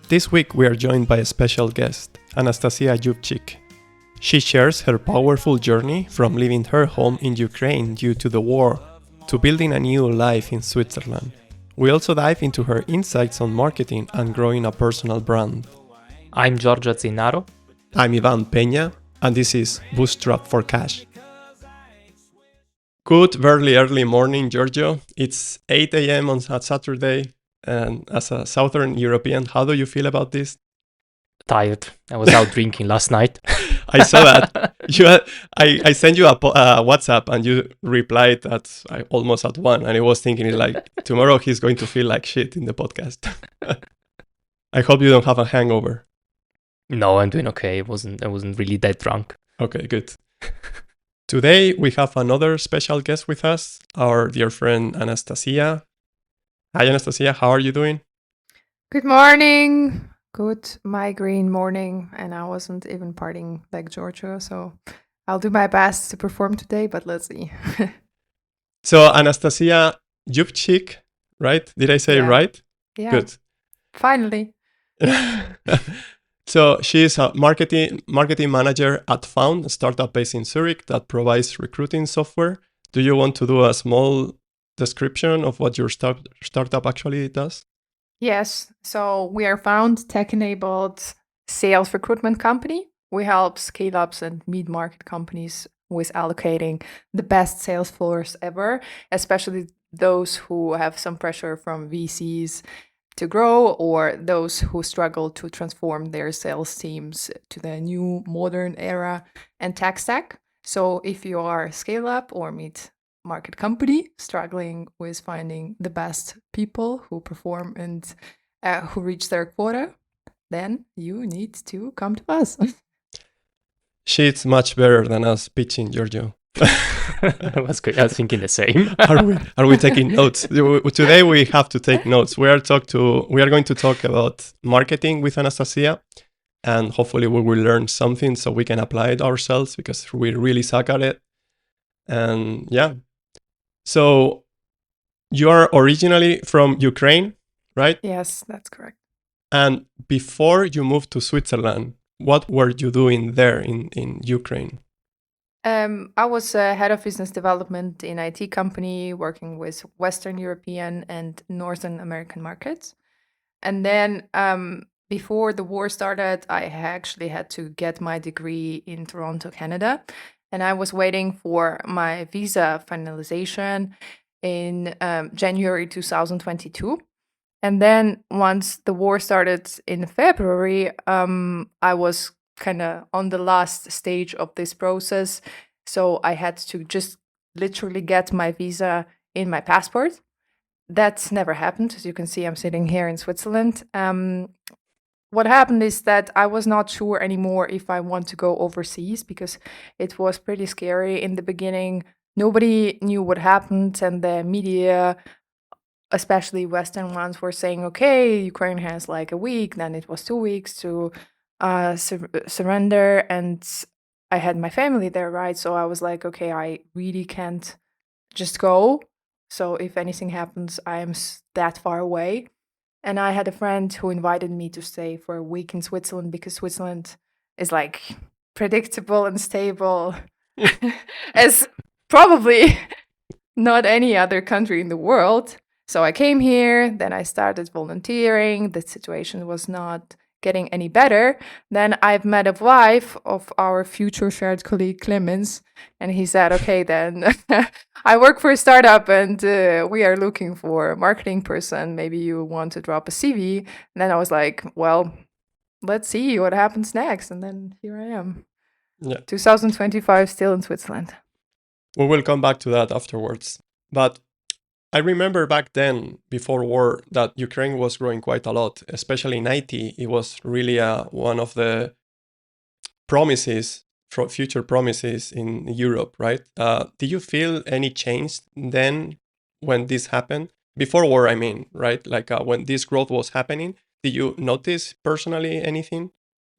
This week we are joined by a special guest, Anastasiia. She shares her powerful journey from leaving her home in Ukraine due to the war to building a new life in Switzerland. We also dive into her insights on marketing and growing a personal brand. I'm Giorgio Zinaro. I'm Ivan Peña, and this is Bootstrap for Cash. Good very early morning, Giorgio. It's 8 a.m. on Saturday, and as a Southern European, how do you feel about this? Tired. I was out drinking last night. I saw that. I sent you a WhatsApp and you replied almost at 1, and I was thinking like tomorrow he's going to feel like shit in the podcast. I hope you don't have a hangover. No, I'm doing okay. I wasn't really that drunk. Okay, good. Today we have another special guest with us, our dear friend Anastasiia. Hi Anastasiia, how are you doing? Good morning. Good migraine morning, and I wasn't even partying like Giorgio, so I'll do my best to perform today, but let's see. So Anastasiia Jubchik, right? Did I say it right? Yeah. Good. Finally. So she is a marketing manager at Found, a startup based in Zurich that provides recruiting software. Do you want to do a small description of what your startup actually does? Yes. So we are Found, tech-enabled sales recruitment company. We help scale-ups and mid-market companies with allocating the best sales force ever, especially those who have some pressure from VCs to grow, or those who struggle to transform their sales teams to the new modern era and tech stack. So if you are a scale-up or mid-market company struggling with finding the best people who perform and who reach their quota, then you need to come to us. She's much better than us pitching, Giorgio. I was thinking the same. Are we taking notes? Today we have to take notes. We are going to talk about marketing with Anastasiia, and hopefully we will learn something so we can apply it ourselves, because we really suck at it. And yeah, so you are originally from Ukraine, right? Yes, that's correct. And before you moved to Switzerland, what were you doing there in Ukraine? I was head of business development in IT company working with Western European and Northern American markets. And then before the war started, I actually had to get my degree in Toronto, Canada. And I was waiting for my visa finalization in January 2022. And then once the war started in February, I was kind of on the last stage of this process. So I had to just literally get my visa in my passport. That's never happened. As you can see, I'm sitting here in Switzerland. What happened is that I was not sure anymore if I want to go overseas, because it was pretty scary in the beginning. Nobody knew what happened, and the media, especially Western ones, were saying, okay, Ukraine has like a week, then it was 2 weeks to surrender, and I had my family there, right? So I was like, okay, I really can't just go. So if anything happens, I am that far away. And I had a friend who invited me to stay for a week in Switzerland, because Switzerland is like predictable and stable as probably not any other country in the world. So I came here, then I started volunteering. The situation was not getting any better. Then I've met a wife of our future shared colleague Clemens, and he said, okay, then I work for a startup and we are looking for a marketing person. Maybe you want to drop a CV. And then I was like, well, let's see what happens next. And then here I am. Yeah. 2025, still in Switzerland. We will come back to that afterwards. But I remember back then, before war, that Ukraine was growing quite a lot, especially in IT. It was really one of the future promises in Europe, right? Did you feel any change then when this happened? Before war, I mean, right? Like when this growth was happening, did you notice personally anything?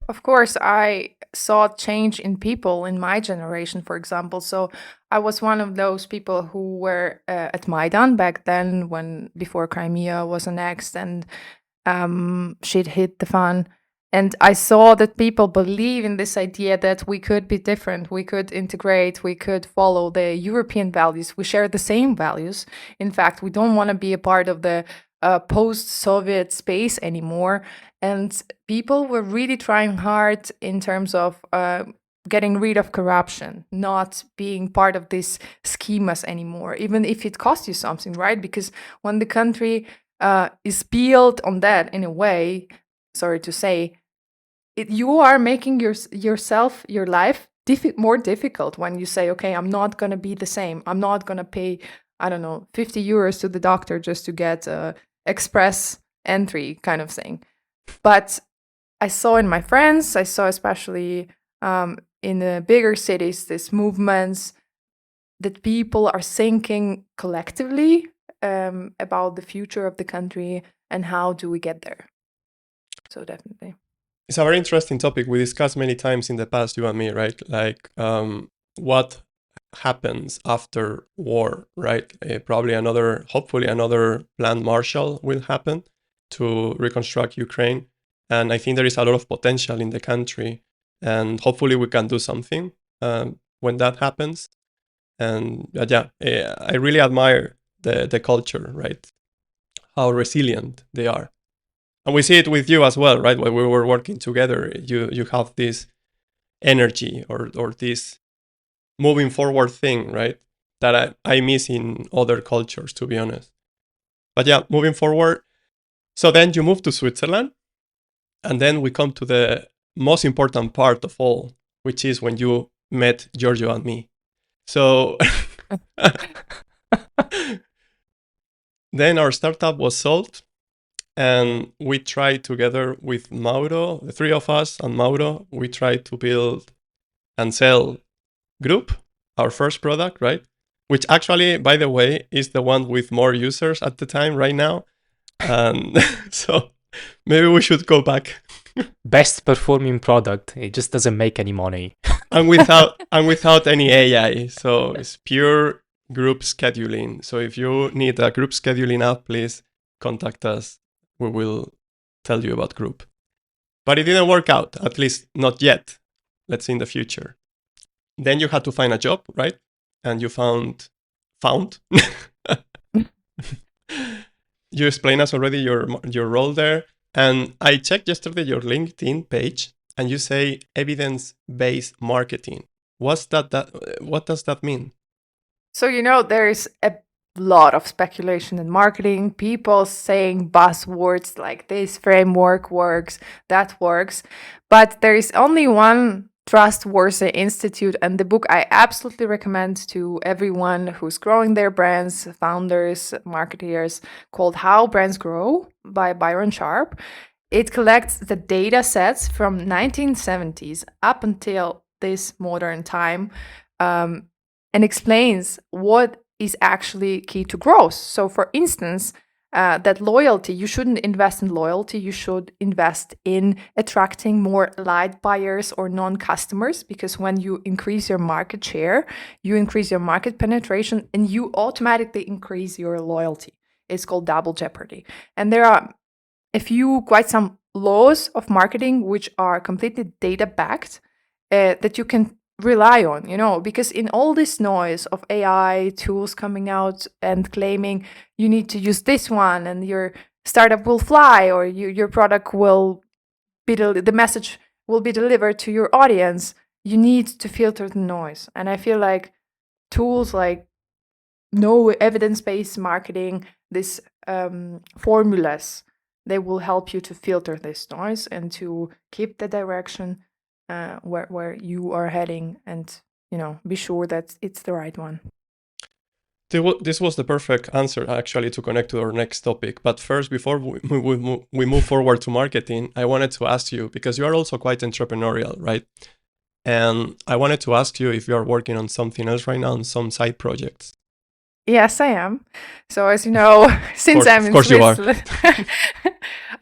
Of course, I saw change in people in my generation, for example. So I was one of those people who were at Maidan back then, before Crimea was annexed, and shit hit the fan. And I saw that people believe in this idea that we could be different, we could integrate, we could follow the European values. We share the same values. In fact, we don't want to be a part of the post-Soviet space anymore. And people were really trying hard in terms of getting rid of corruption, not being part of these schemas anymore, even if it costs you something, right? Because when the country is built on that in a way, sorry to say, you are making your life more difficult when you say, okay, I'm not going to be the same. I'm not going to pay, I don't know, 50 euros to the doctor just to get express entry kind of thing. But I saw in my friends, I saw especially in the bigger cities, these movements that people are thinking collectively about the future of the country and how do we get there. So definitely. It's a very interesting topic. We discussed many times in the past, you and me, right? Like what happens after war, right? Hopefully another planned Marshall will happen to reconstruct Ukraine. And I think there is a lot of potential in the country. And hopefully we can do something when that happens. And I really admire the culture, right? How resilient they are. And we see it with you as well, right? When we were working together, you have this energy or this moving forward thing, right? That I miss in other cultures, to be honest. But yeah, moving forward. So then you move to Switzerland. And then we come to the most important part of all, which is when you met Giorgio and me. So then our startup was sold. And we tried together with Mauro, the three of us and Mauro, we tried to build and sell Group, our first product, right? Which actually, by the way, is the one with more users at the time right now. And so maybe we should go back. Best performing product. It just doesn't make any money. and without any AI. So it's pure group scheduling. So if you need a group scheduling app, please contact us. We will tell you about Group. But it didn't work out, at least not yet. Let's see in the future. Then you had to find a job, right? And you found. You explained us already your role there. And I checked yesterday your LinkedIn page, and you say evidence-based marketing. What does that mean? So, there is a lot of speculation in marketing, people saying buzzwords like this framework works, that works, but there is only one trustworthy institute, and the book I absolutely recommend to everyone who's growing their brands, founders, marketeers, called How Brands Grow by Byron Sharp. It collects the data sets from 1970s up until this modern time and explains what is actually key to growth. So for instance, that loyalty, you shouldn't invest in loyalty, you should invest in attracting more light buyers or non-customers, because when you increase your market share, you increase your market penetration and you automatically increase your loyalty. It's called double jeopardy. And there are quite some laws of marketing which are completely data-backed that you can rely on, because in all this noise of AI tools coming out and claiming you need to use this one and your startup will fly or your product will be the message will be delivered to your audience, you need to filter the noise. And I feel like tools like evidence-based marketing, these formulas, they will help you to filter this noise and to keep the direction where you are heading, and be sure that it's the right one. This was the perfect answer actually to connect to our next topic. But first, before we move forward to marketing, I wanted to ask you, because you are also quite entrepreneurial, right? And I wanted to ask you if you are working on something else right now, on some side projects. Yes, I am. So as you know, since I'm Of in course you are. Switzerland,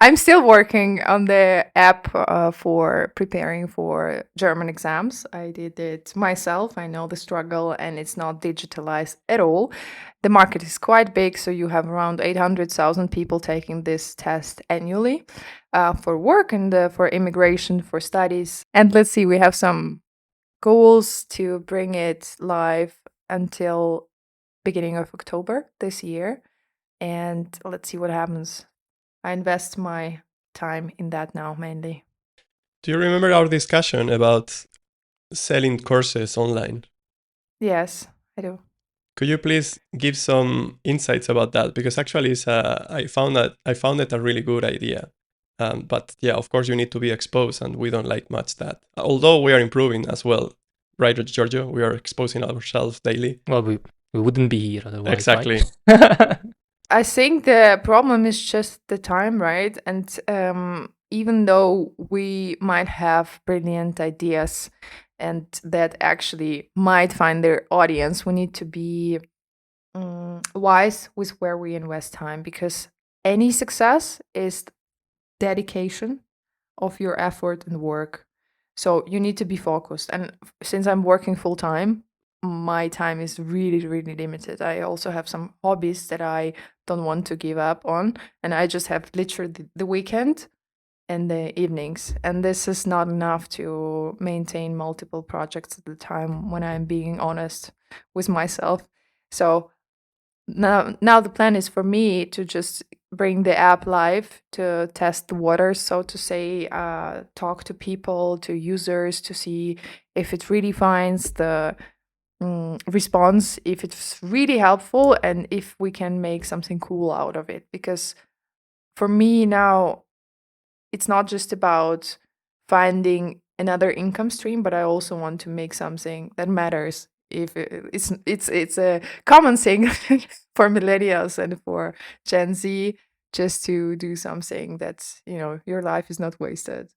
I'm still working on the app for preparing for German exams. I did it myself. I know the struggle, and it's not digitalized at all. The market is quite big, so you have around 800,000 people taking this test annually for work and for immigration, for studies. And let's see, we have some goals to bring it live until beginning of October this year. And let's see what happens. I invest my time in that now mainly. Do you remember our discussion about selling courses online? Yes, I do. Could you please give some insights about that? Because actually, I found it a really good idea. But yeah, of course, you need to be exposed, and we don't like much that. Although we are improving as well, right, Giorgio? We are exposing ourselves daily. Well, we wouldn't be here otherwise. Exactly. Right? I think the problem is just the time, right? And even though we might have brilliant ideas and that actually might find their audience, we need to be wise with where we invest time, because any success is dedication of your effort and work. So you need to be focused. And since I'm working full time, my time is really, really limited. I also have some hobbies that I don't want to give up on. And I just have literally the weekend and the evenings. And this is not enough to maintain multiple projects at the time, when I'm being honest with myself. So now the plan is for me to just bring the app live, to test the waters, so to say, talk to people, to users, to see if it really finds the response, if it's really helpful, and if we can make something cool out of it. Because for me now, it's not just about finding another income stream, but I also want to make something that matters. If it's a common thing for millennials and for Gen Z, just to do something that's, your life is not wasted,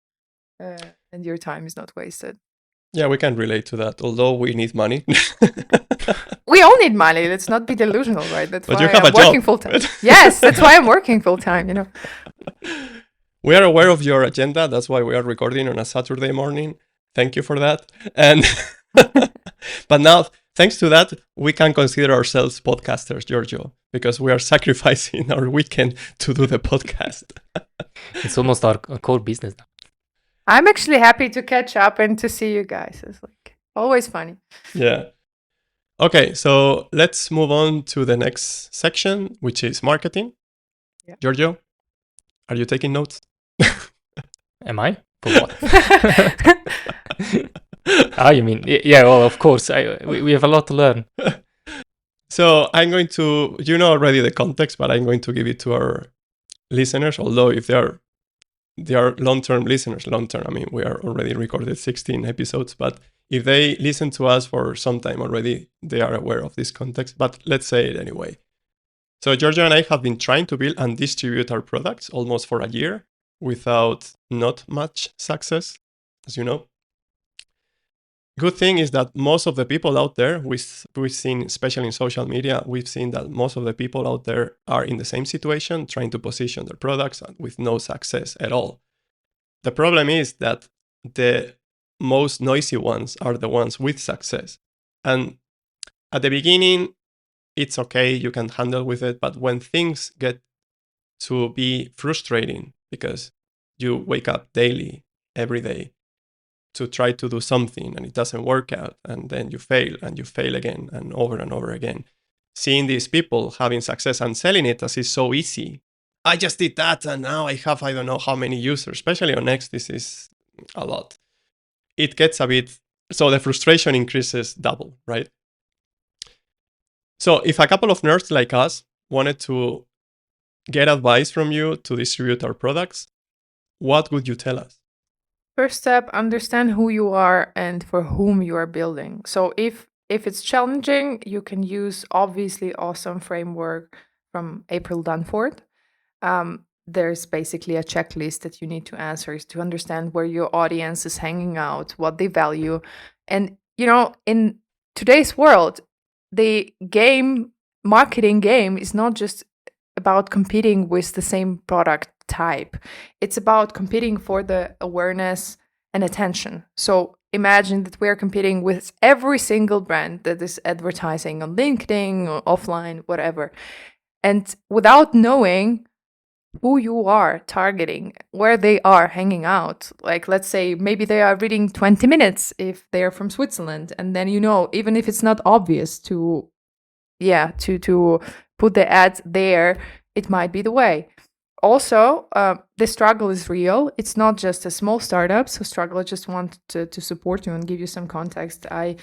and your time is not wasted. Yeah, we can relate to that. Although we need money. We all need money. Let's not be delusional, right? That's But why you have I'm a job. working full time. Yes, that's why I'm working full time. We are aware of your agenda. That's why we are recording on a Saturday morning. Thank you for that. And but now, thanks to that, we can consider ourselves podcasters, Giorgio, because we are sacrificing our weekend to do the podcast. It's almost our core business now. I'm actually happy to catch up and to see you guys. It's like always funny. Yeah. Okay, so let's move on to the next section, which is marketing. Yeah. Giorgio, are you taking notes? Am I? For what? You mean? Yeah, well, of course. We have a lot to learn. So I'm going to, you know already the context, but I'm going to give it to our listeners, although if they are long-term listeners, long-term, I mean, we are already recorded 16 episodes, but if they listen to us for some time already, they are aware of this context, but let's say it anyway. So Giorgio and I have been trying to build and distribute our products almost for a year without not much success, as you know. Good thing is that most of the people out there, we've seen, especially in social media, we've seen that most of the people out there are in the same situation, trying to position their products with no success at all. The problem is that the most noisy ones are the ones with success. And at the beginning, it's okay, you can handle with it. But when things get to be frustrating because you wake up daily, every day, to try to do something and it doesn't work out, and then you fail and you fail again and over again. Seeing these people having success and selling it as is so easy. I just did that and now I have I don't know how many users, especially on X, this is a lot. It gets a bit, so the frustration increases double, right? So if a couple of nerds like us wanted to get advice from you to distribute our products, what would you tell us? First step, understand who you are and for whom you are building. So if it's challenging, you can use obviously awesome framework from April Dunford. There's basically a checklist that you need to answer to understand where your audience is hanging out, what they value. And, in today's world, the game marketing game is not just about competing with the same product type. It's about competing for the awareness and attention. So imagine that we're competing with every single brand that is advertising on LinkedIn or offline, whatever. And without knowing who you are targeting, where they are hanging out. Like, let's say maybe they are reading 20 minutes if they're from Switzerland. And then, even if it's not obvious to put the ads there, it might be the way. Also, the struggle is real. It's not just a small startup. So struggle, I just want to support you and give you some context. I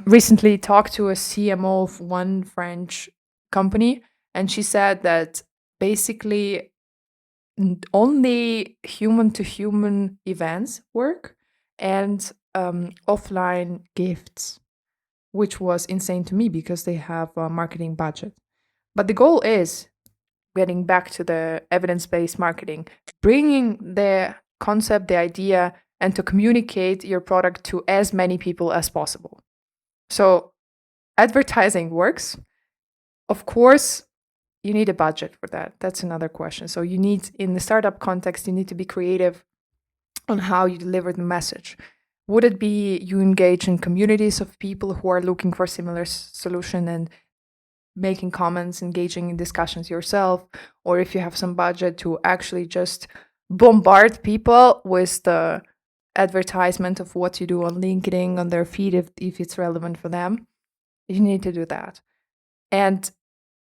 recently talked to a CMO of one French company, and she said that basically only human-to-human events work and offline gifts, which was insane to me because they have a marketing budget. But the goal is, getting back to the evidence-based marketing, bringing the concept, the idea, and to communicate your product to as many people as possible. So advertising works. Of course, you need a budget for that. That's another question. So you need, in the startup context, you need to be creative on how you deliver the message. Would it be you engage in communities of people who are looking for a similar solution and making comments, engaging in discussions yourself, or if you have some budget to actually just bombard people with the advertisement of what you do on LinkedIn, on their feed, if it's relevant for them, you need to do that. And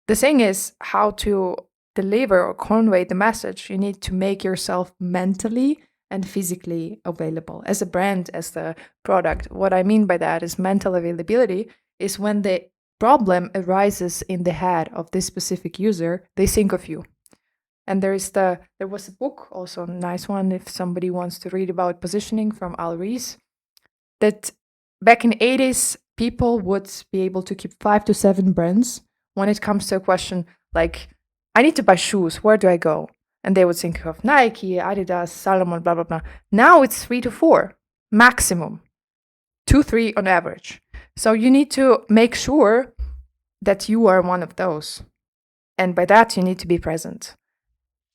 the thing is how to deliver or convey the message. You need to make yourself mentally and physically available as a brand, as the product. What I mean by that is mental availability is when the problem arises in the head of this specific user, they think of you. And there was a book, also a nice one, if somebody wants to read about positioning, from Al Ries, that back in the 80s, people would be able to keep 5 to 7 brands when it comes to a question like, I need to buy shoes, where do I go? And they would think of Nike, Adidas, Salomon, blah, blah, blah. Now it's 3 to 4, maximum. 2, 3 on average. So you need to make sure that you are one of those. And by that, you need to be present.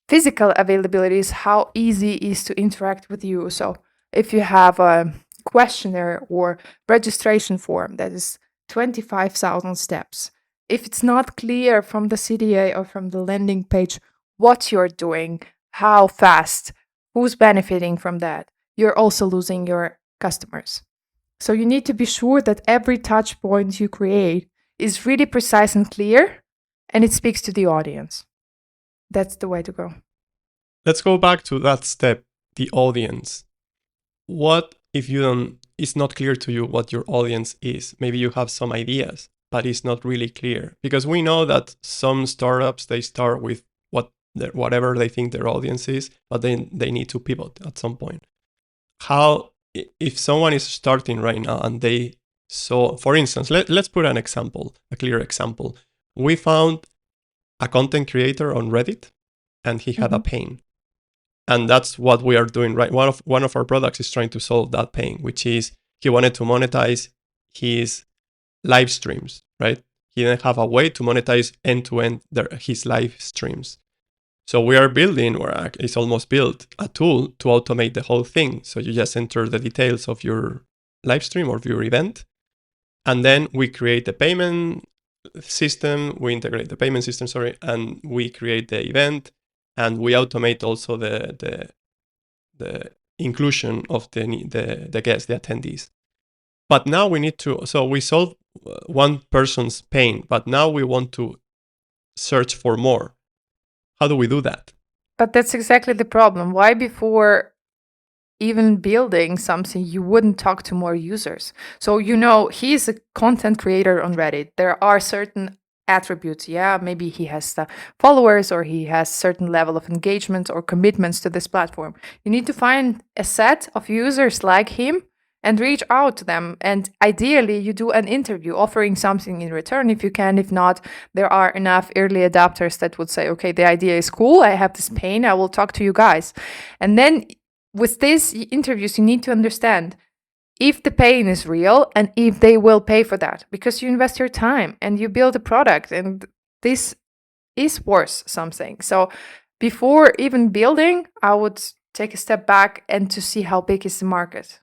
Physical availability is how easy it is to interact with you. So if you have a questionnaire or registration form that is 25,000 steps, if it's not clear from the CTA or from the landing page what you're doing, how fast, who's benefiting from that, you're also losing your customers. So you need to be sure that every touch point you create is really precise and clear, and it speaks to the audience. That's the way to go. Let's go back to that step, the audience. What if it's not clear to you what your audience is? Maybe you have some ideas, but it's not really clear. Because we know that some startups, they start with whatever they think their audience is, but then they need to pivot at some point. If someone is starting right now and for instance, let's put an example, a clear example. We found a content creator on Reddit and he had a pain. And that's what we are doing, right? One of our products is trying to solve that pain, which is he wanted to monetize his live streams, right? He didn't have a way to monetize end-to-end his live streams. So we are building, or it's almost built, a tool to automate the whole thing. So you just enter the details of your live stream or your event, and then we create the payment system, we integrate the payment system, and we create the event, and we automate also the inclusion of the guests, the attendees. But now we solve one person's pain, but now we want to search for more. How do we do that? But that's exactly the problem. Why before even building something, you wouldn't talk to more users? So, he's a content creator on Reddit. There are certain attributes. Yeah, maybe he has the followers or he has certain level of engagement or commitments to this platform. You need to find a set of users like him and reach out to them. And ideally, you do an interview offering something in return if you can. If not, there are enough early adopters that would say, okay, the idea is cool. I have this pain. I will talk to you guys. And then with these interviews, you need to understand, if the pain is real and if they will pay for that, because you invest your time and you build a product, and this is worth something. So before even building, I would take a step back and to see how big is the market.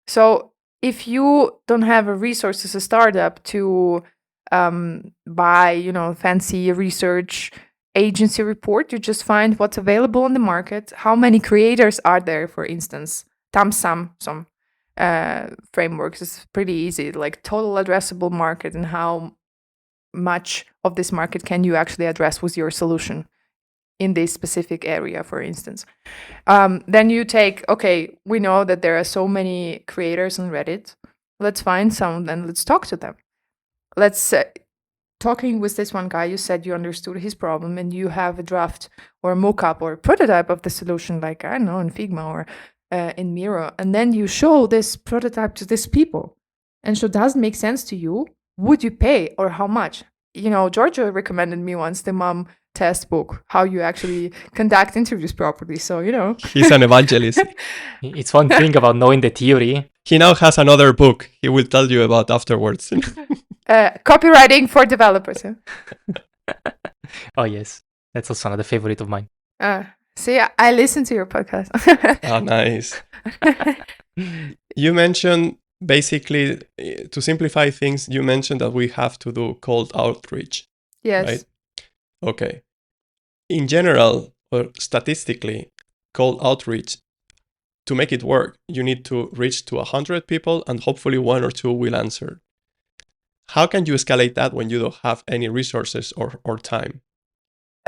So if you don't have a resource as a startup to buy, fancy research agency report, you just find what's available on the market. How many creators are there, for instance? Some frameworks is pretty easy, like total addressable market and how much of this market can you actually address with your solution in this specific area, for instance. Then you take, okay, we know that there are so many creators on Reddit. Let's find some and let's talk to them. Let's talking with this one guy, you said you understood his problem and you have a draft or a mock-up or a prototype of the solution, like, I don't know, in Figma or in Miro. And then you show this prototype to these people. And so does it make sense to you? Would you pay or how much? Georgia recommended me once the mom test book, how you actually conduct interviews properly. So, He's an evangelist. It's one thing about knowing the theory. He now has another book he will tell you about afterwards. Copywriting for developers. Oh, yes. That's also another favorite of mine. See, I listen to your podcast. Oh, nice. You mentioned, basically, to simplify things, you mentioned that we have to do cold outreach. Yes. Right? Okay. In general, or statistically, cold outreach, to make it work, you need to reach to 100 people and hopefully 1 or 2 will answer. How can you escalate that when you don't have any resources or time?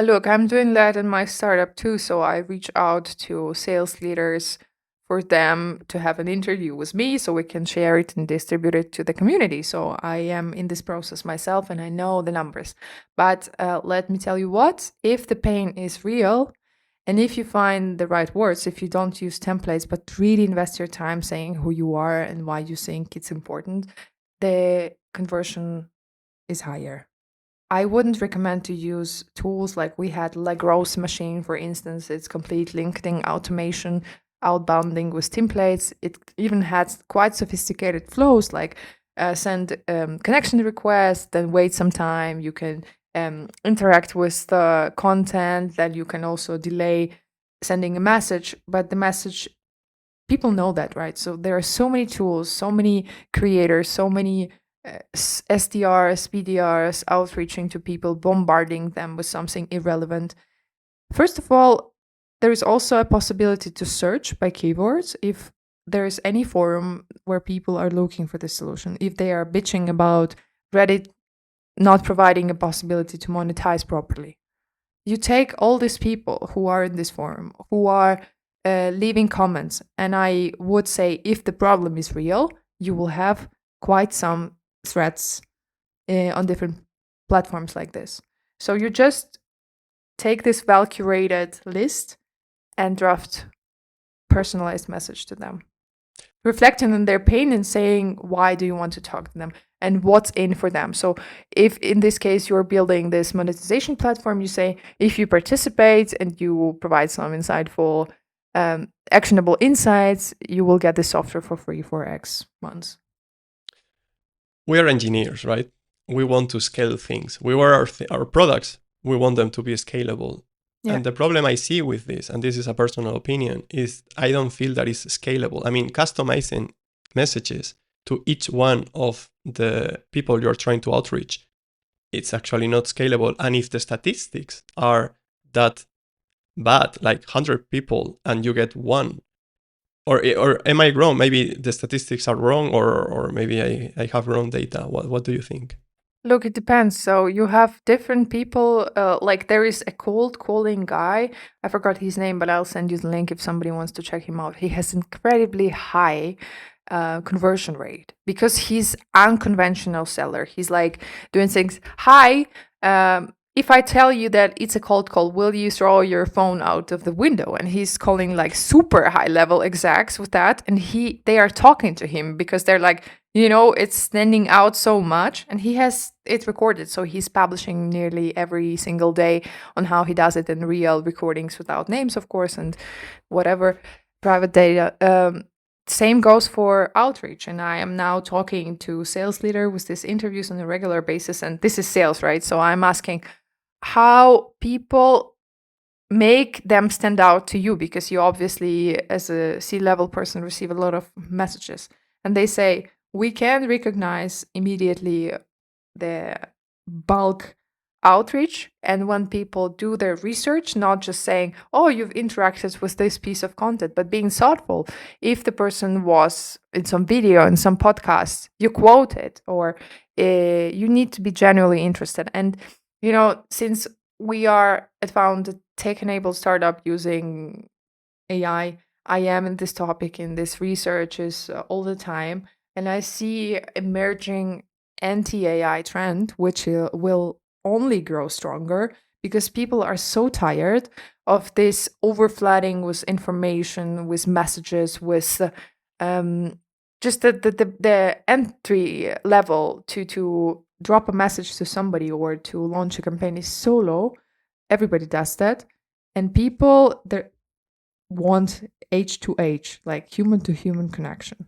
Look, I'm doing that in my startup too. So I reach out to sales leaders for them to have an interview with me so we can share it and distribute it to the community. So I am in this process myself and I know the numbers. But let me tell you what, if the pain is real and if you find the right words, if you don't use templates, but really invest your time saying who you are and why you think it's important, the conversion is higher. I wouldn't recommend to use tools like we had, like Rose Machine, for instance. It's complete LinkedIn automation, outbounding with templates. It even had quite sophisticated flows, like send connection requests, then wait some time. You can interact with the content, then you can also delay sending a message. But the message, people know that, right? So there are so many tools, so many creators, so many SDRs, BDRs, outreaching to people, bombarding them with something irrelevant. First of all, there is also a possibility to search by keywords if there is any forum where people are looking for this solution. If they are bitching about Reddit not providing a possibility to monetize properly, you take all these people who are in this forum, who are leaving comments, and I would say if the problem is real, you will have quite some threats on different platforms like this. So you just take this well-curated list and draft personalized message to them, reflecting on their pain and saying why do you want to talk to them and what's in for them. So if in this case you're building this monetization platform, you say if you participate and you provide some insightful actionable insights, you will get the software for free for X months. We are engineers, right? We want to scale things. We were our products. We want them to be scalable. Yeah. And the problem I see with this, and this is a personal opinion, is I don't feel that it's scalable. I mean, customizing messages to each one of the people you're trying to outreach, it's actually not scalable. And if the statistics are that bad, like 100 people and you get 1, or am I wrong? Maybe the statistics are wrong, or maybe I have wrong data. What do you think? Look, it depends. So you have different people. Like there is a cold calling guy. I forgot his name, but I'll send you the link if somebody wants to check him out. He has incredibly high conversion rate because he's unconventional seller. He's like doing things. Hi, if I tell you that it's a cold call, will you throw your phone out of the window? And he's calling like super high level execs with that. And they are talking to him because they're like, it's standing out so much. And he has it recorded. So he's publishing nearly every single day on how he does it in real recordings without names, of course, and whatever private data. same goes for outreach. And I am now talking to sales leader with these interviews on a regular basis. And this is sales, right? So I'm asking how people make them stand out to you, because you obviously, as a C-level person, receive a lot of messages. And they say, we can recognize immediately the bulk outreach, and when people do their research, not just saying, oh, you've interacted with this piece of content, but being thoughtful. If the person was in some video, in some podcast, you quote it, or you need to be genuinely interested. And since we are at Found a tech-enabled startup using AI, I am in this topic, in this researches all the time, and I see emerging anti-AI trend, which will only grow stronger, because people are so tired of this overflooding with information, with messages, with just the entry level to drop a message to somebody or to launch a campaign is so low. Everybody does that, and people want H2H, like human to human connection.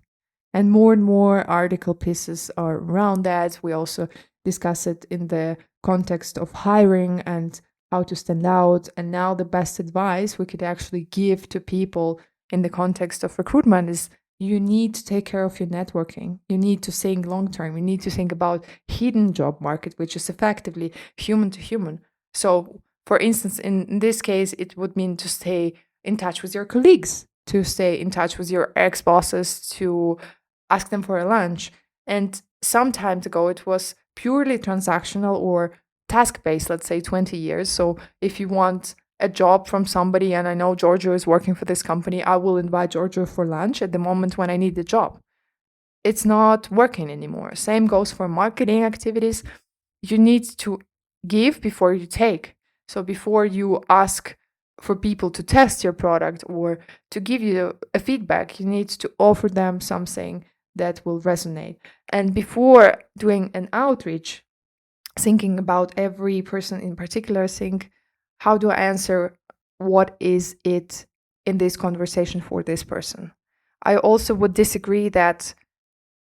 And more article pieces are around that. We also discuss it in the context of hiring and how to stand out. And now the best advice we could actually give to people in the context of recruitment is you need to take care of your networking. You need to think long term. You need to think about hidden job market, which is effectively human to human. So, for instance, in this case, it would mean to stay in touch with your colleagues, to stay in touch with your ex-bosses, to ask them for a lunch. And some time ago, it was purely transactional or task-based, let's say 20 years. So if you want a job from somebody, and I know Giorgio is working for this company, I will invite Giorgio for lunch at the moment when I need the job. It's not working anymore. Same goes for marketing activities. You need to give before you take. So before you ask for people to test your product or to give you a feedback, you need to offer them something that will resonate. And before doing an outreach, thinking about every person in particular, think, how do I answer what is it in this conversation for this person? I also would disagree that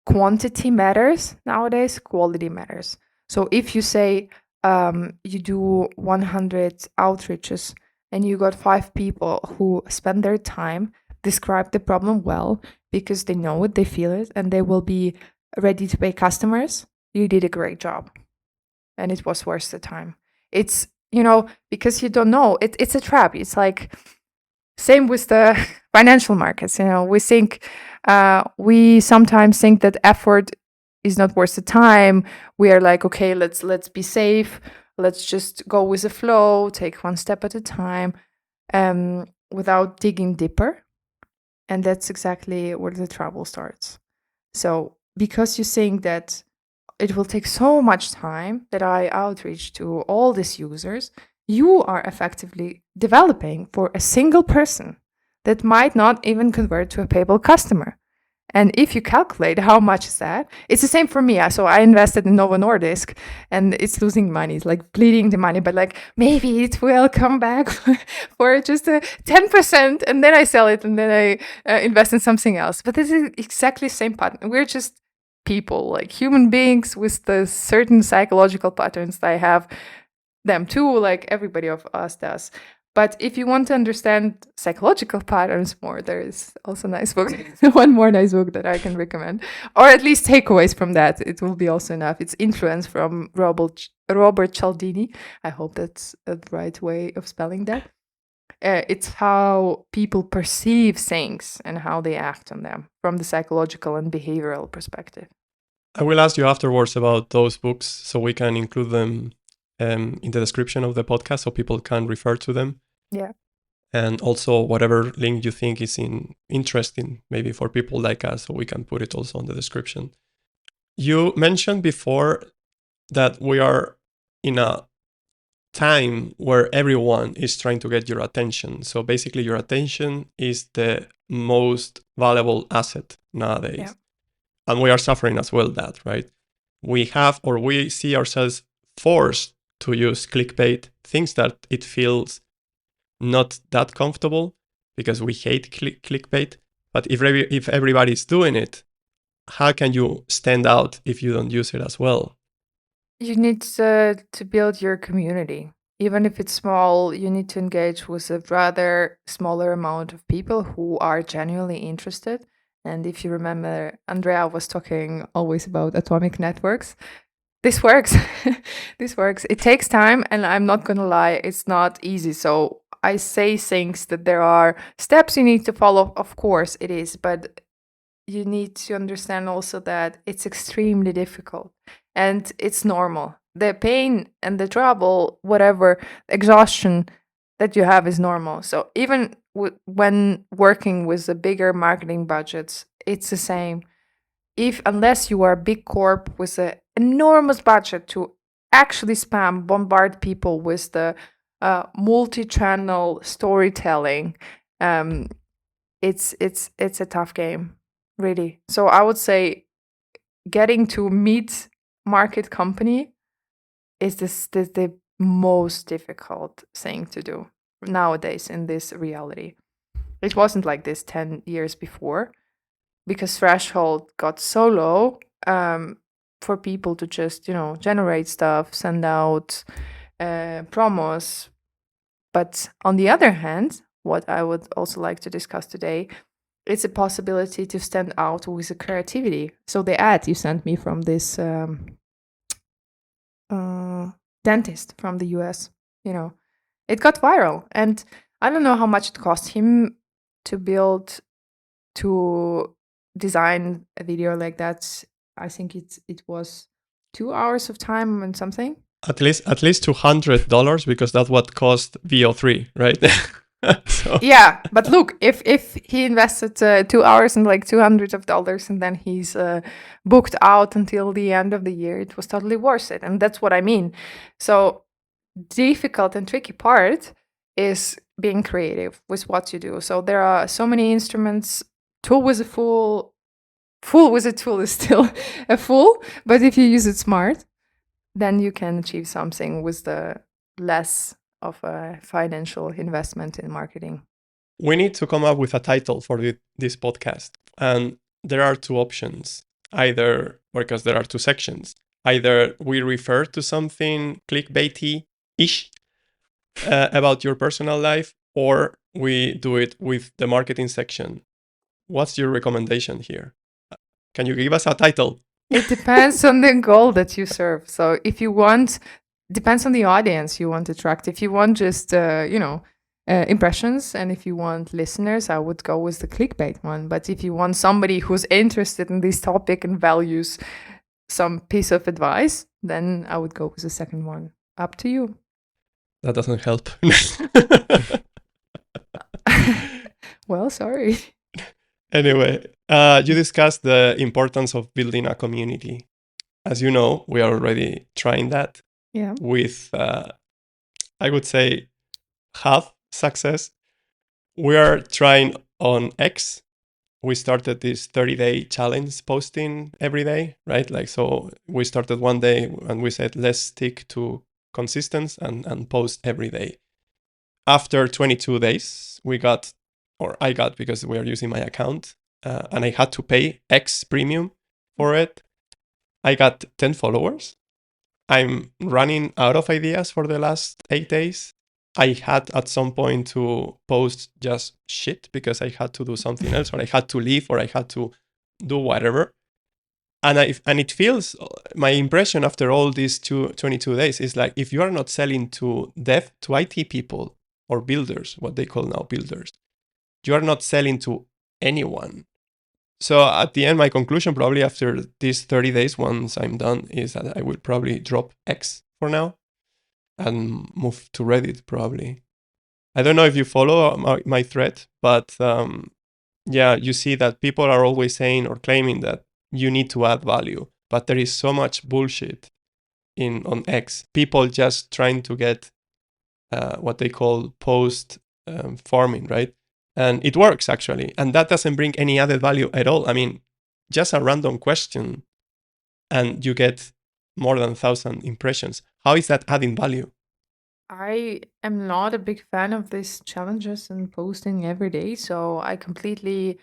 quantity matters nowadays, quality matters. So if you say you do 100 outreaches and you got 5 people who spend their time, describe the problem well, because they know it, they feel it, and they will be ready to pay customers, you did a great job. And it was worth the time. It's, because you don't know, it's a trap. It's like, same with the financial markets. We sometimes think that effort is not worth the time. We are like, okay, let's be safe. Let's just go with the flow, take one step at a time, without digging deeper. And that's exactly where the trouble starts. So because you think that it will take so much time that I outreach to all these users, you are effectively developing for a single person that might not even convert to a payable customer. And if you calculate how much is that, it's the same for me. So I invested in Novo Nordisk and it's losing money. It's like bleeding the money, but like maybe it will come back for just 10%, and then I sell it and then I invest in something else. But this is exactly the same pattern. We're just people, like human beings with the certain psychological patterns that I have them too, like everybody of us does. But if you want to understand psychological patterns more, there is also a nice book, one more nice book that I can recommend, or at least takeaways from that. It will be also enough. It's Influence from Robert Cialdini. I hope that's the right way of spelling that. It's how people perceive things and how they act on them from the psychological and behavioral perspective. I will ask you afterwards about those books so we can include them in the description of the podcast so people can refer to them. Yeah. And also whatever link you think is interesting, maybe for people like us, so we can put it also on the description. You mentioned before that we are in a time where everyone is trying to get your attention. So basically your attention is the most valuable asset nowadays. Yeah. And we are suffering as well that, right? We see ourselves forced to use clickbait, things that it feels not that comfortable because we hate clickbait, But if everybody's doing it, how can you stand out if you don't use it as well? You need to build your community. Even if it's small, you need to engage with a rather smaller amount of people who are genuinely interested. And if you remember, Andrea was talking always about atomic networks. This works. This works. It takes time, and I'm not going to lie, it's not easy. So I say things that there are steps you need to follow. Of course, it is. But you need to understand also that it's extremely difficult and it's normal. The pain and the trouble, whatever, exhaustion that you have is normal. So even when working with the bigger marketing budgets, it's the same. Unless you are a big corp with an enormous budget to actually bombard people with the multi-channel storytelling, it's a tough game, really. So I would say getting to mid-market company is the most difficult thing to do nowadays in this reality. It wasn't like this 10 years before, because threshold got so low for people to just, generate stuff, send out promos. But on the other hand, what I would also like to discuss today, it's a possibility to stand out with a creativity. So the ad you sent me from this dentist from the US, it got viral. And I don't know how much it cost him to design a video like that. I think it was 2 hours of time and something. At least $200, because that's what cost VO3, right? So. Yeah, but look, if he invested 2 hours and like $200, and then he's booked out until the end of the year, it was totally worth it. And that's what I mean. So difficult and tricky part is being creative with what you do. So there are so many instruments. Tool with a fool with a tool is still a fool, but if you use it smart, then you can achieve something with the less of a financial investment in marketing. We need to come up with a title for this podcast. And there are two options. Either, because there are two sections, either we refer to something clickbaity-ish about your personal life, or we do it with the marketing section. What's your recommendation here? Can you give us a title? It depends on the goal that you serve. So if you want, depends on the audience you want to attract. If you want just, impressions, and if you want listeners, I would go with the clickbait one. But if you want somebody who's interested in this topic and values some piece of advice, then I would go with the second one. Up to you. That doesn't help. Well, sorry. Anyway, you discussed the importance of building a community. As you know, we are already trying that. Yeah. With, I would say, half success. We are trying on X. We started this 30-day challenge posting every day, right? Like, so we started one day and we said, let's stick to consistency and post every day. After 22 days, I got, because we are using my account, and I had to pay X premium for it. I got 10 followers. I'm running out of ideas for the last 8 days. I had at some point to post just shit because I had to do something else, or I had to leave, or I had to do whatever. And it feels, my impression after all these 22 days is like, if you are not selling to IT people or builders, what they call now builders, you are not selling to anyone. So at the end, my conclusion probably after these 30 days, once I'm done, is that I will probably drop X for now and move to Reddit probably. I don't know if you follow my thread, but yeah, you see that people are always saying or claiming that you need to add value, but there is so much bullshit on X. People just trying to get what they call post farming, right? And it works actually, and that doesn't bring any added value at all. I mean, just a random question, and you get more than 1,000 impressions. How is that adding value? I am not a big fan of these challenges and posting every day, so I completely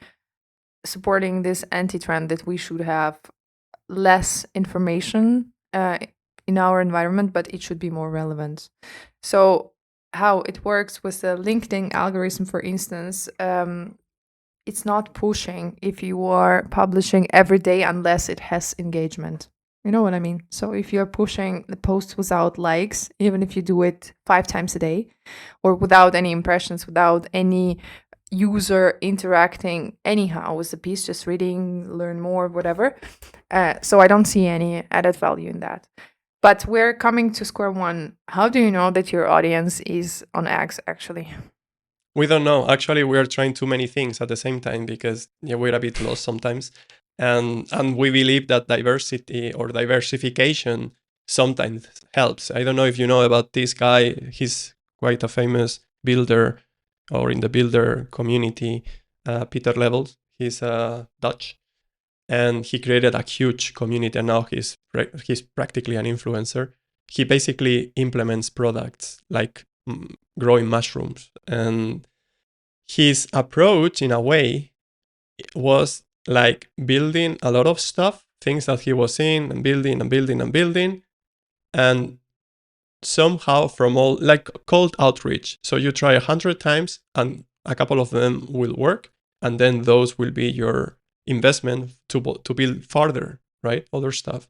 supporting this anti-trend that we should have less information in our environment, but it should be more relevant. So how it works with the LinkedIn algorithm, for instance, it's not pushing if you are publishing every day unless it has engagement. You know what I mean? So if you're pushing the post without likes, even if you do it 5 times a day, or without any impressions, without any user interacting anyhow with the piece, just reading, learn more, whatever. So I don't see any added value in that. But we're coming to square one. How do you know that your audience is on X actually? We don't know. Actually, we are trying too many things at the same time because we're a bit lost sometimes. And we believe that diversity or diversification sometimes helps. I don't know if you know about this guy. He's quite a famous builder or in the builder community, Peter Levels. He's Dutch. And he created a huge community, and now he's practically an influencer. He basically implements products like growing mushrooms, and his approach in a way was like building a lot of stuff, things that he was seeing and building and building and building, and somehow from all like cold outreach. So you try 100 times and a couple of them will work, and then those will be your investment to build further, right? Other stuff.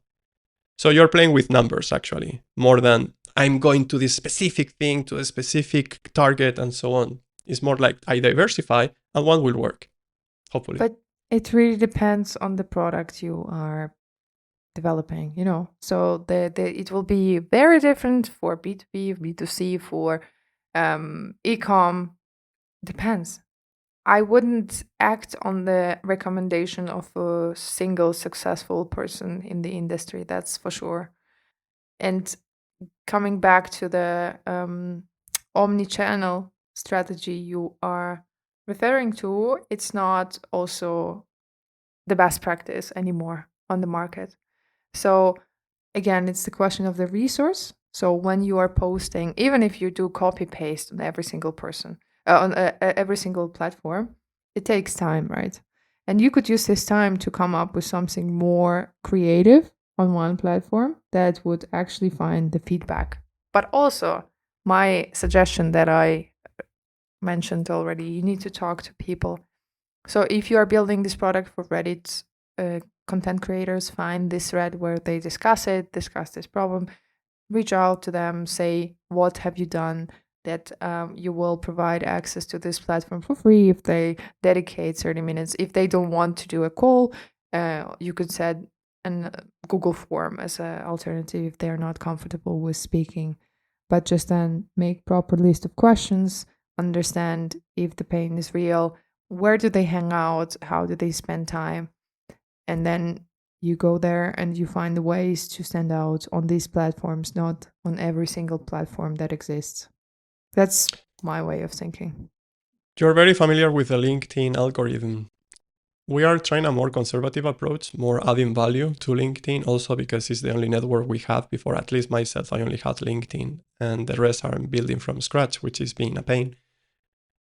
So you're playing with numbers actually, more than I'm going to this specific thing, to a specific target and so on. It's more like I diversify and one will work, hopefully. But it really depends on the product you are developing, you know. So it will be very different for B2B, B2C, for e-com. Depends. I wouldn't act on the recommendation of a single successful person in the industry, that's for sure. And coming back to the omni-channel strategy you are referring to, it's not also the best practice anymore on the market. So again, it's the question of the resource. So when you are posting, even if you do copy paste on every single person, on every single platform, it takes time, right? And you could use this time to come up with something more creative on one platform that would actually find the feedback. But also, my suggestion that I mentioned already, you need to talk to people. So if you are building this product for Reddit content creators, find this thread where they discuss this problem, reach out to them, say, what have you done that you will provide access to this platform for free if they dedicate 30 minutes. If they don't want to do a call, you could set a Google form as an alternative if they're not comfortable with speaking. But just then make proper list of questions, understand if the pain is real, where do they hang out, how do they spend time, and then you go there and you find the ways to stand out on these platforms, not on every single platform that exists. That's my way of thinking. You're very familiar with the LinkedIn algorithm. We are trying a more conservative approach, more adding value to LinkedIn, also because it's the only network we have. Before, at least myself, I only had LinkedIn, and the rest are building from scratch, which is being a pain.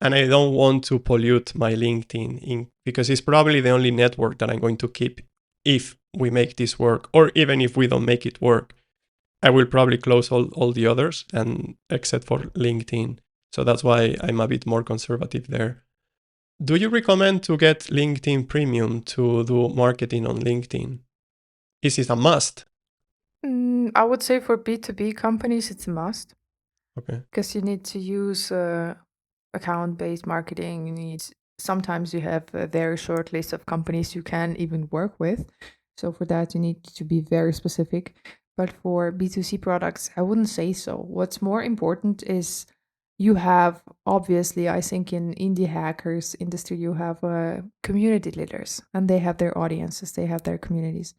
And I don't want to pollute my LinkedIn because it's probably the only network that I'm going to keep if we make this work, or even if we don't make it work. I will probably close all the others, and except for LinkedIn. So that's why I'm a bit more conservative there. Do you recommend to get LinkedIn Premium to do marketing on LinkedIn? Is it a must? I would say for B2B companies, it's a must. Okay. Because you need to use account-based marketing. Sometimes you have a very short list of companies you can even work with. So for that, you need to be very specific. But for B2C products, I wouldn't say so. What's more important is you have, obviously, I think in indie hackers industry, you have community leaders, and they have their audiences, they have their communities.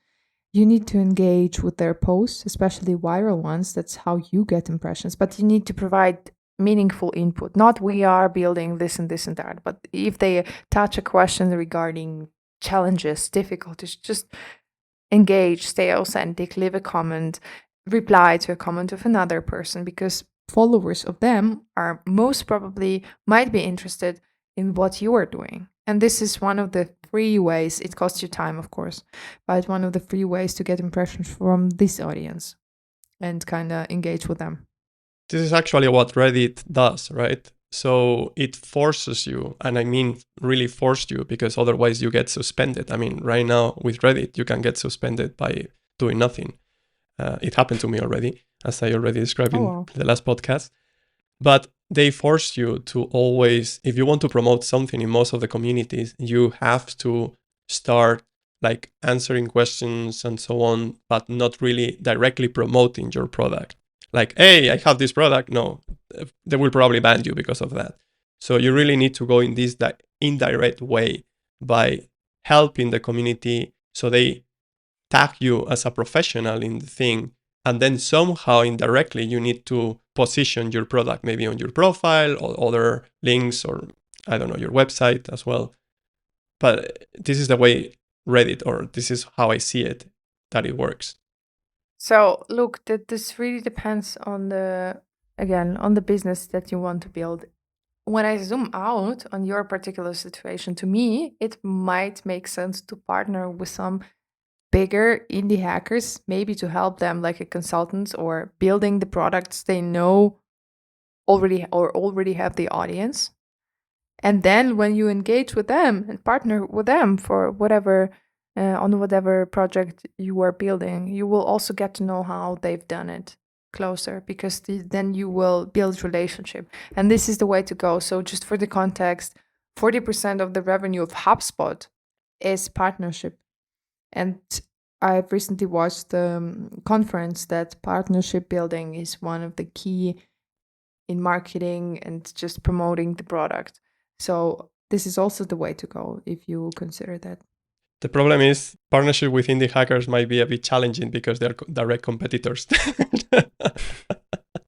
You need to engage with their posts, especially viral ones. That's how you get impressions. But you need to provide meaningful input. Not we are building this and this and that. But if they touch a question regarding challenges, difficulties, just engage, stay authentic, leave a comment, reply to a comment of another person, because followers of them are most probably might be interested in what you are doing. And this is one of the free ways. It costs you time, of course, but one of the free ways to get impressions from this audience and kind of engage with them. This is actually what Reddit does, right? So it forces you, and I mean really forced you, because otherwise you get suspended. I mean, right now with Reddit, you can get suspended by doing nothing. It happened to me already, as I already described in the last podcast. But they force you to always, if you want to promote something in most of the communities, you have to start like answering questions and so on, but not really directly promoting your product. Like, hey, I have this product. No, they will probably ban you because of that. So you really need to go in this indirect way by helping the community so they tag you as a professional in the thing. And then somehow indirectly you need to position your product maybe on your profile or other links, or I don't know, your website as well. But this is the way Reddit, or this is how I see it, that it works. So look, this really depends on the business that you want to build. When I zoom out on your particular situation, to me, it might make sense to partner with some bigger indie hackers, maybe to help them like a consultant, or building the products they know already have the audience. And then when you engage with them and partner with them for whatever on whatever project you are building, you will also get to know how they've done it closer, because then you will build relationship. And this is the way to go. So just for the context, 40% of the revenue of HubSpot is partnership. And I've recently watched the conference that partnership building is one of the key in marketing and just promoting the product. So this is also the way to go if you consider that. The problem is partnership with indie hackers might be a bit challenging because they're direct competitors.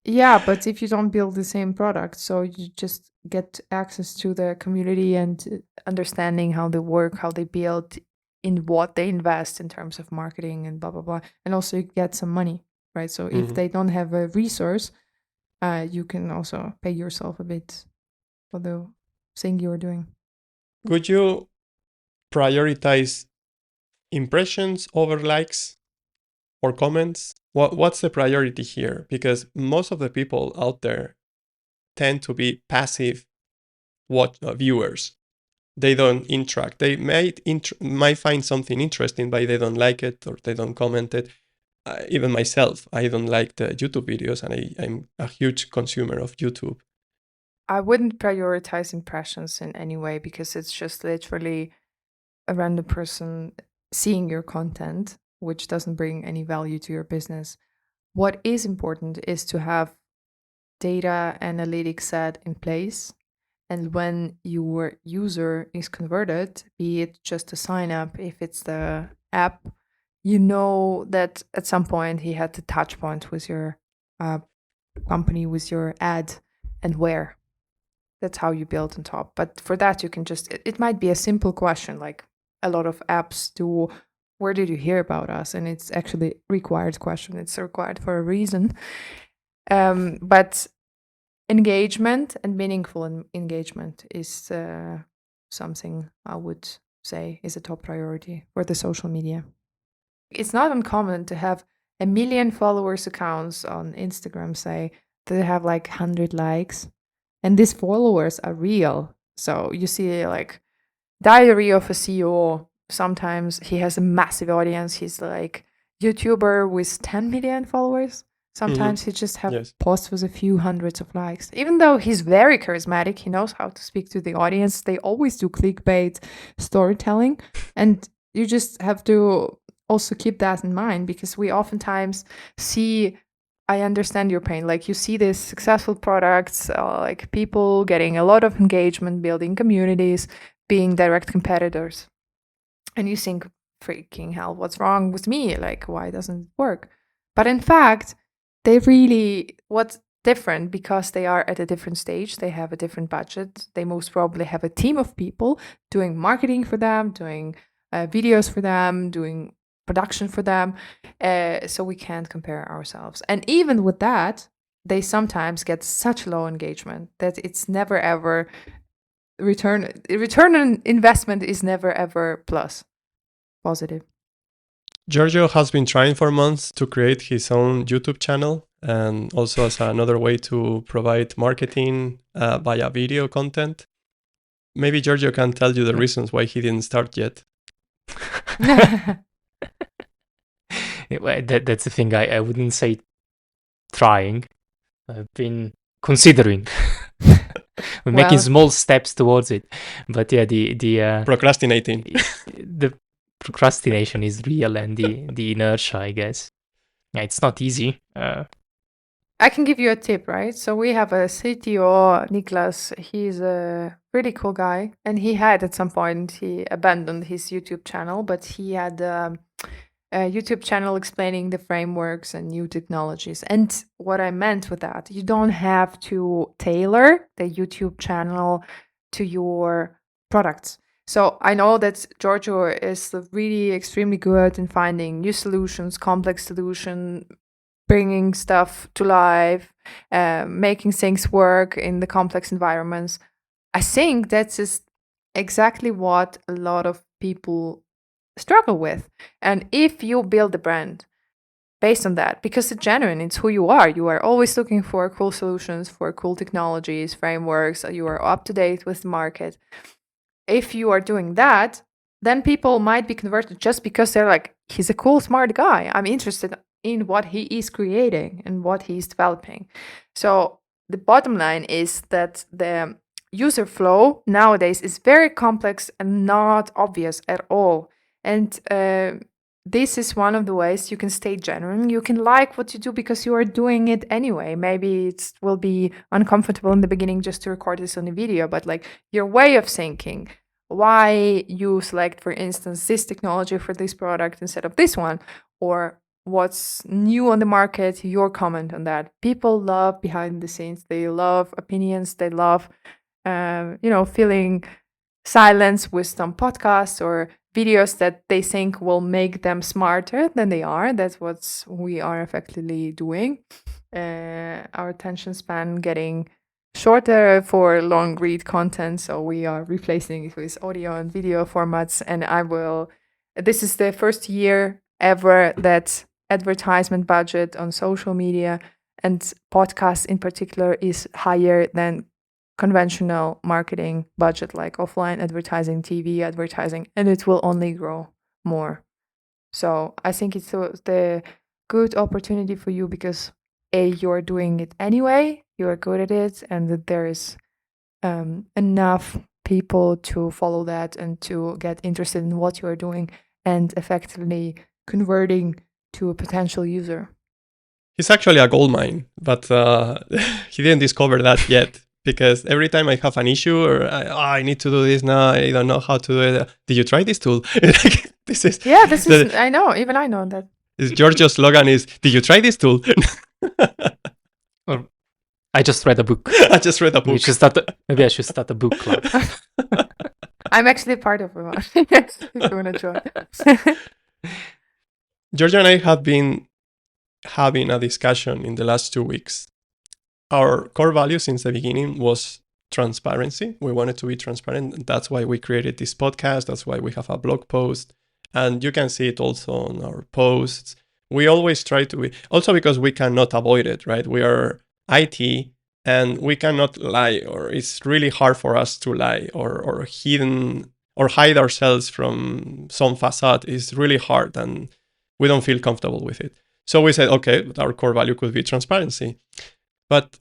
Yeah, but if you don't build the same product, so you just get access to the community and understanding how they work, how they build, in what they invest in terms of marketing and blah, blah, blah. And also you get some money, right? So if they don't have a resource, you can also pay yourself a bit for the thing you're doing. Would you prioritize impressions over likes or comments? What's the priority here? Because most of the people out there tend to be passive viewers. They don't interact. They might find something interesting, but they don't like it or they don't comment it. Even myself, I don't like the YouTube videos, and I'm a huge consumer of YouTube. I wouldn't prioritize impressions in any way, because it's just literally a random person seeing your content, which doesn't bring any value to your business. What is important is to have data analytics set in place. And when your user is converted, be it just a sign up, if it's the app, you know that at some point he had the touch point with your company, with your ad, and where. That's how you build on top. But for that, you can just, it might be a simple question, like a lot of apps do, where did you hear about us? And it's actually a required question. It's required for a reason. But engagement and meaningful engagement is something I would say is a top priority for the social media. It's not uncommon to have 1 million followers accounts on Instagram, say, that have like 100 likes. And these followers are real. So you see like Diary of a CEO. Sometimes he has a massive audience. He's like YouTuber with 10 million followers. Sometimes he just have posts with a few hundreds of likes. Even though he's very charismatic, he knows how to speak to the audience. They always do clickbait storytelling. And you just have to also keep that in mind, because we oftentimes see, I understand your pain. Like you see these successful products, like people getting a lot of engagement, building communities, being direct competitors. And you think, freaking hell, what's wrong with me? Like, why doesn't it work? But in fact, what's different, because they are at a different stage, they have a different budget, they most probably have a team of people doing marketing for them, doing videos for them, doing production for them. So we can't compare ourselves. And even with that, they sometimes get such low engagement that it's never ever return on investment is never ever positive. Giorgio has been trying for months to create his own YouTube channel, and also as another way to provide marketing via video content. Maybe Giorgio can tell you the reasons why he didn't start yet. That's the thing. I wouldn't say trying. I've been considering. We're making small steps towards it, but yeah, the procrastinating. The procrastination is real, and the inertia, I guess. Yeah, it's not easy. I can give you a tip, right? So we have a CTO, Niklas. He's a really cool guy, and he had at some point he abandoned his YouTube channel, but he had a YouTube channel explaining the frameworks and new technologies. And what I meant with that, you don't have to tailor the YouTube channel to your products. So I know that Giorgio is really extremely good in finding new solutions, complex solutions, bringing stuff to life, making things work in the complex environments. I think that's just exactly what a lot of people struggle with. And if you build a brand based on that, because it's genuine, it's who you are always looking for cool solutions, for cool technologies, frameworks, you are up to date with the market. If you are doing that, then people might be converted just because they're like, he's a cool, smart guy. I'm interested in what he is creating and what he's developing. So the bottom line is that the user flow nowadays is very complex and not obvious at all. And this is one of the ways you can stay genuine. You can like what you do because you are doing it anyway. Maybe it will be uncomfortable in the beginning just to record this on a video, but like your way of thinking, why you select, for instance, this technology for this product instead of this one, or what's new on the market, your comment on that. People love behind the scenes. They love opinions. They love, feeling silence with some podcasts or videos that they think will make them smarter than they are. That's what we are effectively doing. Our attention span getting shorter for long read content, so we are replacing it with audio and video formats. And this is the first year ever that advertisement budget on social media and podcasts in particular is higher than conventional marketing budget, like offline advertising, TV advertising, and it will only grow more. So I think it's the good opportunity for you because you're doing it anyway, you're good at it, and that there is enough people to follow that and to get interested in what you're doing and effectively converting to a potential user. He's actually a gold mine, but he didn't discover that yet. Because every time I have an issue or I need to do this now, I don't know how to do it. Did you try this tool? I know. Even I know that. Giorgio's slogan is, did you try this tool? Or I just read a book. I just read a book. Maybe I should start a book club. I'm actually part of one. If you want to join. Giorgio and I have been having a discussion in the last 2 weeks. Our core value since the beginning was transparency. We wanted to be transparent. That's why we created this podcast. That's why we have a blog post. And you can see it also on our posts. We always try to be, also because we cannot avoid it, right? We are IT and we cannot lie, or it's really hard for us to lie or hide ourselves from some facade. It's really hard and we don't feel comfortable with it. So we said, okay, our core value could be transparency. But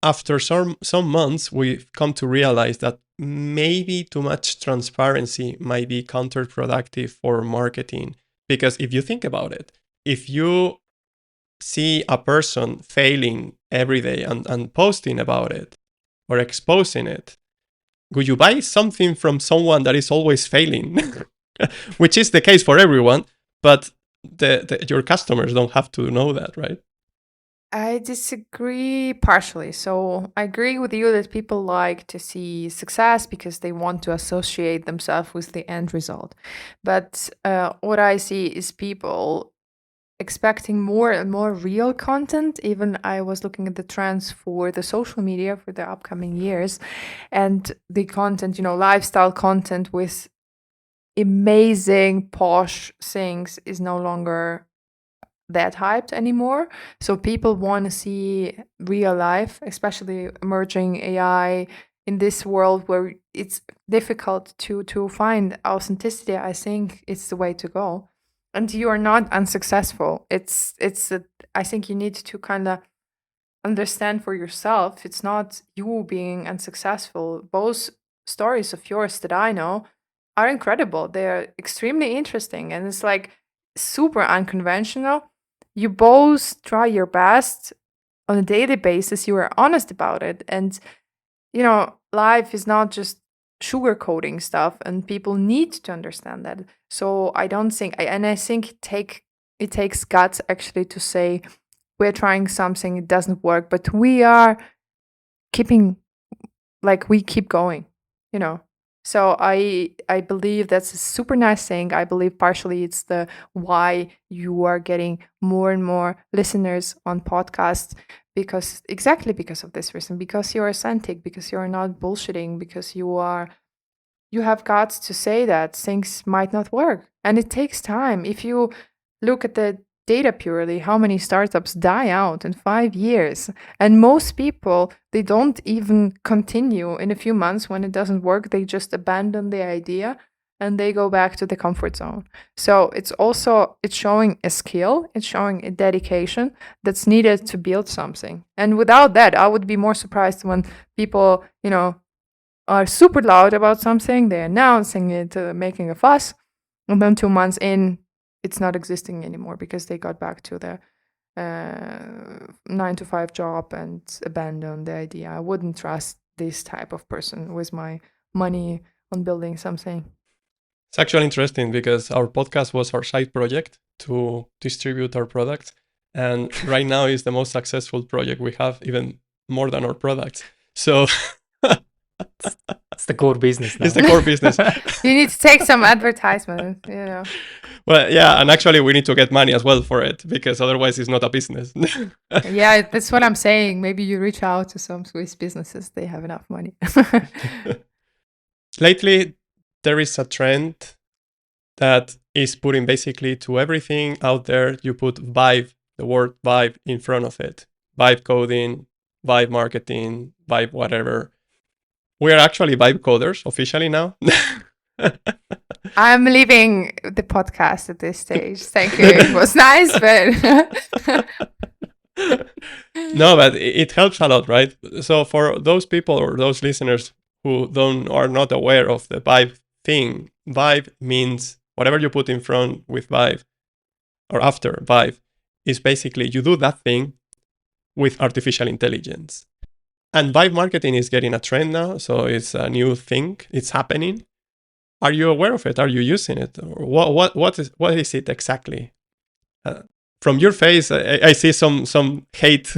after some months, we've come to realize that maybe too much transparency might be counterproductive for marketing. Because if you think about it, if you see a person failing every day and posting about it or exposing it, would you buy something from someone that is always failing? Which is the case for everyone, but your customers don't have to know that, right? I disagree partially. So I agree with you that people like to see success because they want to associate themselves with the end result. But what I see is people expecting more and more real content. Even I was looking at the trends for the social media for the upcoming years, and the content, lifestyle content with amazing posh things is no longer that hyped anymore. So people want to see real life, especially emerging AI in this world where it's difficult to find authenticity. I think it's the way to go. And you are not unsuccessful. I think you need to kind of understand for yourself. It's not you being unsuccessful. Both stories of yours that I know are incredible. They're extremely interesting, and it's like super unconventional. You both try your best on a daily basis. You are honest about it, and life is not just sugarcoating stuff, and people need to understand that. So I don't think, I think it takes guts actually to say we're trying something, it doesn't work, but we are we keep going. So I believe that's a super nice thing. I believe partially it's the why you are getting more and more listeners on podcasts, because of this reason, because you're authentic, because you're not bullshitting, because you have guts to say that things might not work. And it takes time. If you look at the data purely, how many startups die out in 5 years? And most people, they don't even continue. In a few months when it doesn't work, they just abandon the idea and they go back to the comfort zone. So it's showing a skill, it's showing a dedication that's needed to build something. And without that, I would be more surprised when people, are super loud about something, they're announcing it, making a fuss, and then 2 months in, it's not existing anymore because they got back to the 9-to-5 job and abandoned the idea. I wouldn't trust this type of person with my money on building something. It's actually interesting because our podcast was our side project to distribute our products. And right now is the most successful project we have, even more than our products. So it's the core business now. It's the core business. You need to take some advertisement, Well, yeah, and actually we need to get money as well for it, because otherwise it's not a business. Yeah, that's what I'm saying. Maybe you reach out to some Swiss businesses, they have enough money. Lately, there is a trend that is putting basically to everything out there, you put vibe, the word vibe in front of it. Vibe coding, vibe marketing, vibe whatever. We are actually vibe coders officially now. I'm leaving the podcast at this stage. Thank you. It was nice, but No, but it helps a lot, right? So for those people or those listeners who are not aware of the vibe thing, vibe means whatever you put in front with vibe or after vibe is basically you do that thing with artificial intelligence. And vibe marketing is getting a trend now, so it's a new thing. It's happening. Are you aware of it? Are you using it? Or what is it exactly? From your face, I see some hate.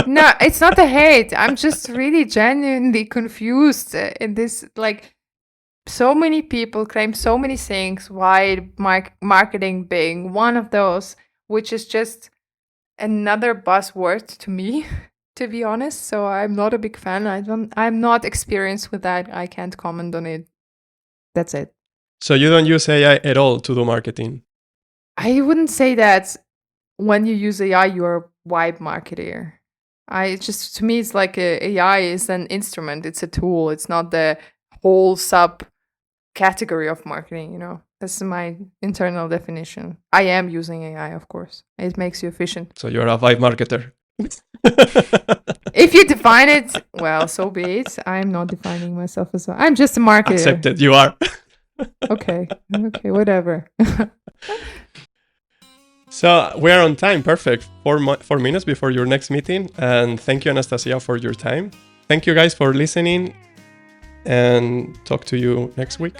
No, it's not a hate. I'm just really genuinely confused in this. Like, so many people claim so many things. Why marketing being one of those, which is just another buzzword to me, to be honest. So I'm not a big fan. I'm not experienced with that. I can't comment on it. That's it. So you don't use AI at all to do marketing? I wouldn't say that when you use AI, you're a vibe marketer. To me, it's like AI is an instrument. It's a tool. It's not the whole subcategory of marketing, That's my internal definition. I am using AI, of course. It makes you efficient. So you're a vibe marketer. If you define it, well, so be it. I'm not defining myself as well. I'm just a marketer. Accepted, you are. Okay, whatever. So we're on time, perfect. 4 minutes before your next meeting. And thank you, Anastasiia, for your time. Thank you guys for listening, and talk to you next week.